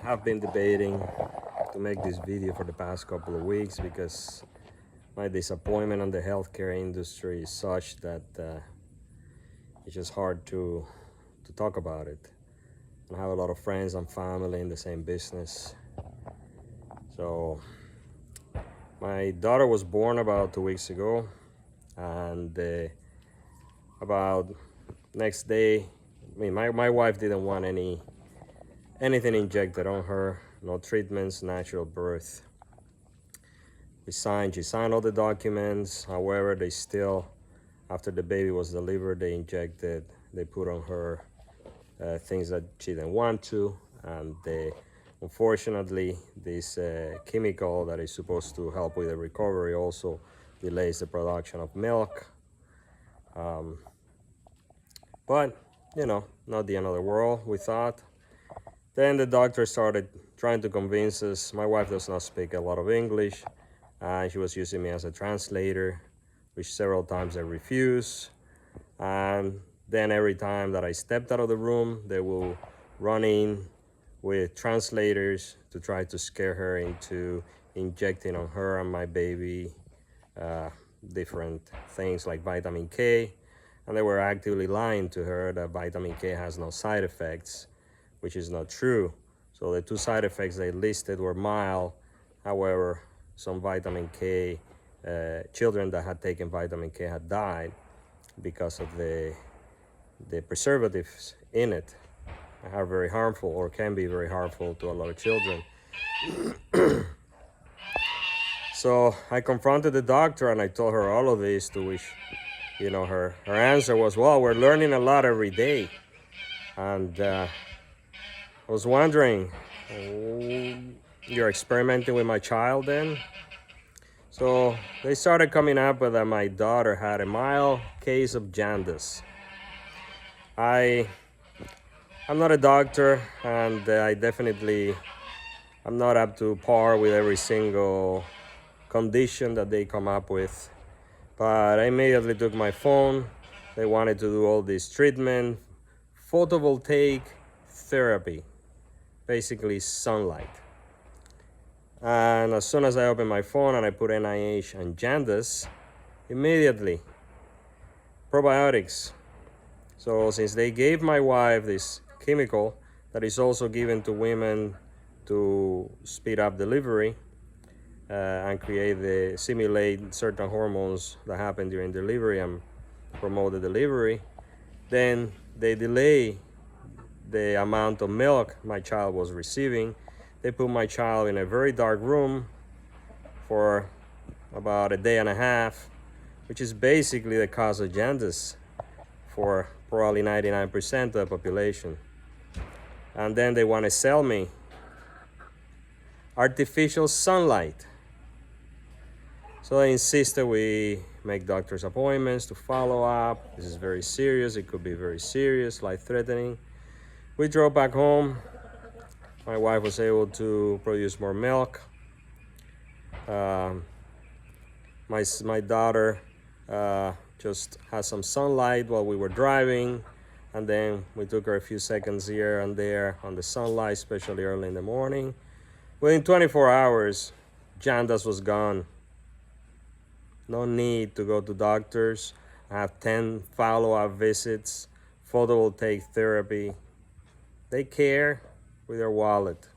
have been debating to make this video for the past couple of weeks because my disappointment on the healthcare industry is such that it's just hard to talk about it. I have a lot of friends and family in the same business. So my daughter was born about 2 weeks ago, and about next day, my wife didn't want anything injected on her, no treatments, natural birth. She signed all the documents. However, they still, after the baby was delivered, they put on her things that she didn't want to, and unfortunately, this chemical that is supposed to help with the recovery also delays the production of milk. But, not the end of the world, we thought. Then the doctor started trying to convince us. My wife does not speak a lot of English, and she was using me as a translator, which several times I refused. And then every time that I stepped out of the room, they will run in with translators to try to scare her into injecting on her and my baby different things like vitamin K. And they were actively lying to her that vitamin K has no side effects, which is not true. So the two side effects they listed were mild. However, some vitamin K, children that had taken vitamin K had died because of the preservatives in it are very harmful, or can be very harmful to a lot of children. So I confronted the doctor and I told her all of this, to which, her answer was, well, we're learning a lot every day. And I was wondering, you're experimenting with my child then? So they started coming up with that my daughter had a mild case of jaundice. I'm not a doctor, and I'm not up to par with every single condition that they come up with. But I immediately took my phone. They wanted to do all this treatment, photovoltaic therapy, basically sunlight. And as soon as I opened my phone and I put NIH and jaundice, immediately probiotics. So since they gave my wife this chemical that is also given to women to speed up delivery and simulate certain hormones that happen during delivery and promote the delivery, then they delay the amount of milk my child was receiving. They put my child in a very dark room for about a day and a half, which is basically the cause of jaundice for probably 99% of the population. And then they want to sell me artificial sunlight. So I insisted we make doctor's appointments to follow up. This is very serious. It could be very serious, life-threatening. We drove back home. My wife was able to produce more milk. My daughter just had some sunlight while we were driving, and then we took her a few seconds here and there on the sunlight, especially early in the morning. Within 24 hours, jaundice was gone. No need to go to doctors. I have 10 follow-up visits, photovoltaic therapy. They care with their wallet.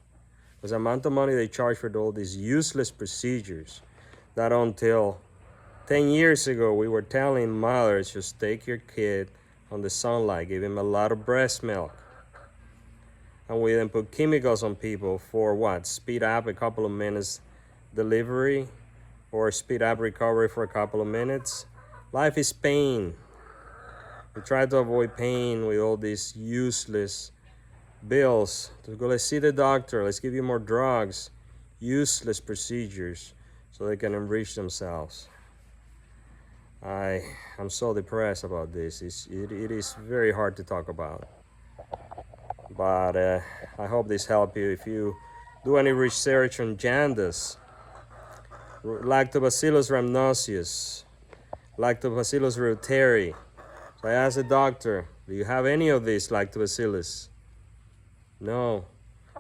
Because the amount of money they charge for all these useless procedures, that until 10 years ago, we were telling mothers, just take your kid on the sunlight, give him a lot of breast milk. And we then put chemicals on people for what? Speed up a couple of minutes delivery, or speed up recovery for a couple of minutes. Life is pain. We try to avoid pain with all these useless bills. To go, let's see the doctor, let's give you more drugs. Useless procedures so they can enrich themselves. I'm so depressed about this. It is very hard to talk about. But I hope this helps you. If you do any research on jaundice, Lactobacillus rhamnosus, Lactobacillus reuteri. So I asked the doctor, do you have any of these lactobacillus? No.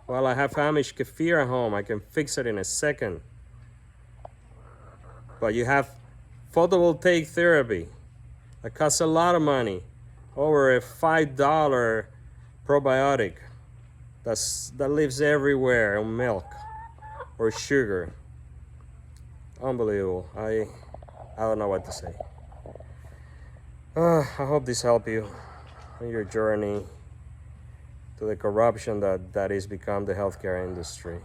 Well, I have Amish kefir at home. I can fix it in a second. But you have photovoltaic therapy that costs a lot of money, over a $5 probiotic that lives everywhere in milk or sugar. Unbelievable. I don't know what to say. I hope this helped you on your journey to the corruption that is become the healthcare industry.